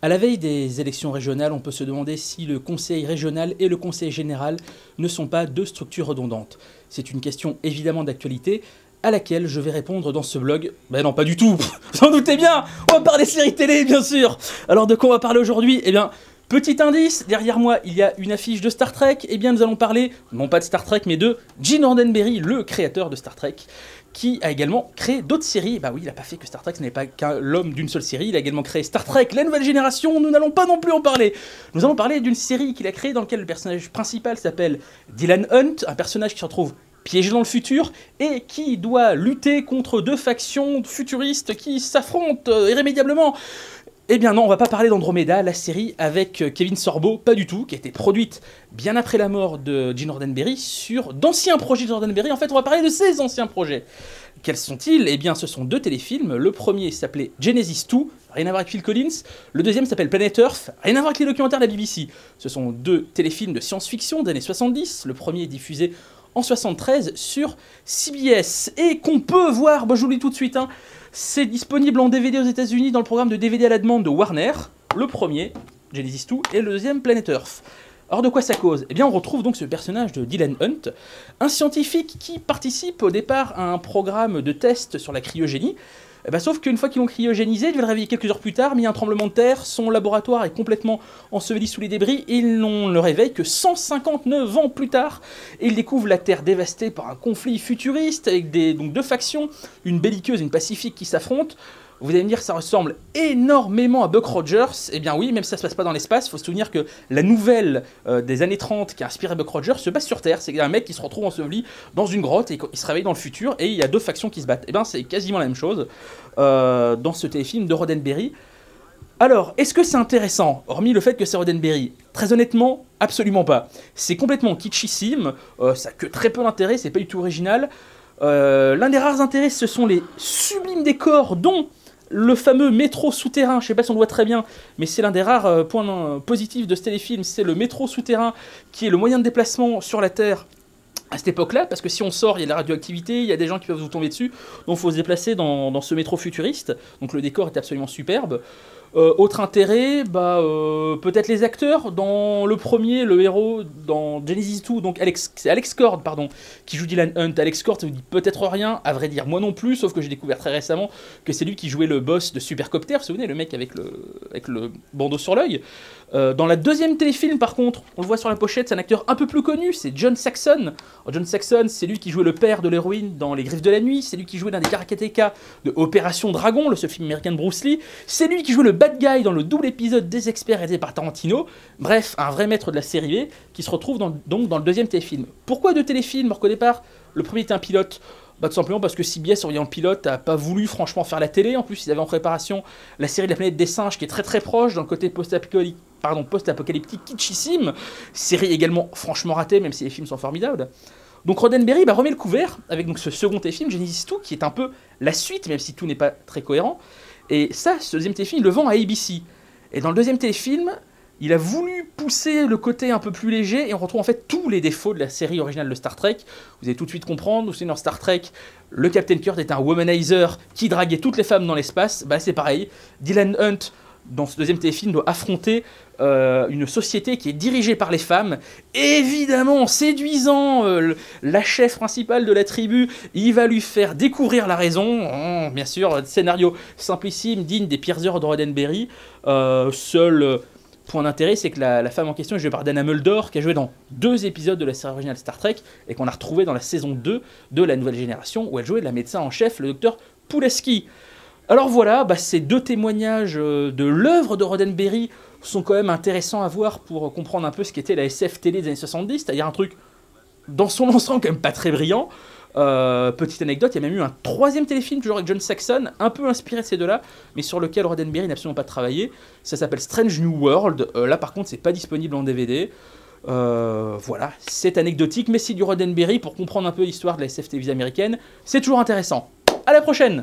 À la veille des élections régionales, on peut se demander si le conseil régional et le conseil général ne sont pas deux structures redondantes. C'est une question évidemment d'actualité, à laquelle je vais répondre dans ce blog. Ben non, pas du tout, vous en doutez bien, on va parler séries télé, bien sûr. Alors de quoi on va parler aujourd'hui? Eh bien, petit indice, derrière moi, il y a une affiche de Star Trek. Eh bien, nous allons parler, non pas de Star Trek, mais de Gene Roddenberry, le créateur de Star Trek, qui a également créé d'autres séries. Bah oui, il n'a pas fait que Star Trek, ce n'est pas qu'un l'homme d'une seule série, il a également créé Star Trek, la nouvelle génération, nous n'allons pas non plus en parler. Nous allons parler d'une série qu'il a créée dans laquelle le personnage principal s'appelle Dylan Hunt, un personnage qui se retrouve piégé dans le futur et qui doit lutter contre deux factions futuristes qui s'affrontent irrémédiablement. Eh bien non, on va pas parler d'Andromeda, la série avec Kevin Sorbo, pas du tout, qui a été produite bien après la mort de Gene Roddenberry sur d'anciens projets de Roddenberry. En fait, on va parler de ces anciens projets. Quels sont-ils? Eh bien, ce sont deux téléfilms. Le premier s'appelait Genesis 2, rien à voir avec Phil Collins. Le deuxième s'appelle Planet Earth, rien à voir avec les documentaires de la BBC. Ce sont deux téléfilms de science-fiction des années 70. Le premier est diffusé en 73 sur CBS et qu'on peut voir, bah, je vous le dis tout de suite, hein, c'est disponible en DVD aux États-Unis dans le programme de DVD à la demande de Warner, le premier, Genesis 2, et le deuxième, Planet Earth. Alors de quoi ça cause? Eh bien on retrouve donc ce personnage de Dylan Hunt, un scientifique qui participe au départ à un programme de test sur la cryogénie. Eh ben, sauf qu'une fois qu'ils l'ont cryogénisé, il va le réveiller quelques heures plus tard, mais il y a un tremblement de terre, son laboratoire est complètement enseveli sous les débris, et ils n'ont le réveil que 159 ans plus tard, et ils découvrent la Terre dévastée par un conflit futuriste, avec donc deux factions, une belliqueuse et une pacifique qui s'affrontent. Vous allez me dire, ça ressemble énormément à Buck Rogers. Eh bien oui, même si ça se passe pas dans l'espace, il faut se souvenir que la nouvelle des années 30 qui a inspiré Buck Rogers se passe sur Terre. C'est un mec qui se retrouve enseveli dans une grotte et il se réveille dans le futur et il y a deux factions qui se battent. Eh bien c'est quasiment la même chose dans ce téléfilm de Roddenberry. Alors, est-ce que c'est intéressant, hormis le fait que c'est Roddenberry? Très honnêtement, absolument pas. C'est complètement kitschissime, ça n'a que très peu d'intérêt, c'est pas du tout original. L'un des rares intérêts, ce sont les sublimes décors dont le fameux métro souterrain, je sais pas si on le voit très bien, mais c'est l'un des rares points positifs de ce téléfilm, c'est le métro souterrain qui est le moyen de déplacement sur la Terre à cette époque-là, parce que si on sort, il y a de la radioactivité, il y a des gens qui peuvent vous tomber dessus, donc il faut se déplacer dans ce métro futuriste, donc le décor est absolument superbe. Autre intérêt, peut-être les acteurs. Dans le premier, le héros, dans Genesis 2, donc c'est Alex Cord, pardon, qui joue Dylan Hunt. Alex Cord, ça vous dit peut-être rien, à vrai dire, moi non plus, sauf que j'ai découvert très récemment que c'est lui qui jouait le boss de Supercopter, vous vous souvenez, le mec avec le bandeau sur l'œil. Dans la deuxième téléfilm, par contre, on le voit sur la pochette, c'est un acteur un peu plus connu, c'est John Saxon. Alors, John Saxon, c'est lui qui jouait le père de l'héroïne dans Les Griffes de la Nuit, c'est lui qui jouait dans des karatékas de Opération Dragon, ce film américain de Bruce Lee, c'est lui qui jouait le bad guy dans le double épisode des Experts réalisé par Tarantino. Bref, un vrai maître de la série B qui se retrouve donc dans le deuxième téléfilm. Pourquoi deux téléfilms alors qu'au départ, le premier était un pilote? Tout simplement parce que CBS, en voyant le pilote, n'a pas voulu franchement faire la télé. En plus, ils avaient en préparation la série de la planète des singes qui est très très proche dans le côté post-apocalyptique kitschissime. Série également franchement ratée, même si les films sont formidables. Donc Roddenberry remet le couvert avec donc, ce second téléfilm, Genesis 2, qui est un peu la suite, même si tout n'est pas très cohérent. Et ça, ce deuxième téléfilm, il le vend à ABC. Et dans le deuxième téléfilm, il a voulu pousser le côté un peu plus léger, et on retrouve en fait tous les défauts de la série originale de Star Trek. Vous allez tout de suite comprendre, vous savez, dans Star Trek, le Captain Kirk est un womanizer qui draguait toutes les femmes dans l'espace. Bah c'est pareil, Dylan Hunt, dans ce deuxième téléfilm, doit affronter une société qui est dirigée par les femmes, évidemment en séduisant la chef principale de la tribu, il va lui faire découvrir la raison, bien sûr, scénario simplissime, digne des pires heures de Roddenberry. Seul point d'intérêt, c'est que la femme en question est jouée par Dana Muldaur, qui a joué dans 2 épisodes de la série originale Star Trek, et qu'on a retrouvé dans la saison 2 de la nouvelle génération, où elle jouait la médecin en chef, le docteur Pulaski. Alors voilà, ces 2 témoignages de l'œuvre de Roddenberry sont quand même intéressants à voir pour comprendre un peu ce qu'était la SF télé des années 70, c'est-à-dire un truc dans son ensemble quand même pas très brillant. Petite anecdote, il y a même eu un 3e téléfilm toujours avec John Saxon, un peu inspiré de ces deux-là, mais sur lequel Roddenberry n'a absolument pas travaillé. Ça s'appelle Strange New World. Là par contre c'est pas disponible en DVD. Voilà, c'est anecdotique, mais c'est du Roddenberry pour comprendre un peu l'histoire de la SF télévisée américaine. C'est toujours intéressant. À la prochaine!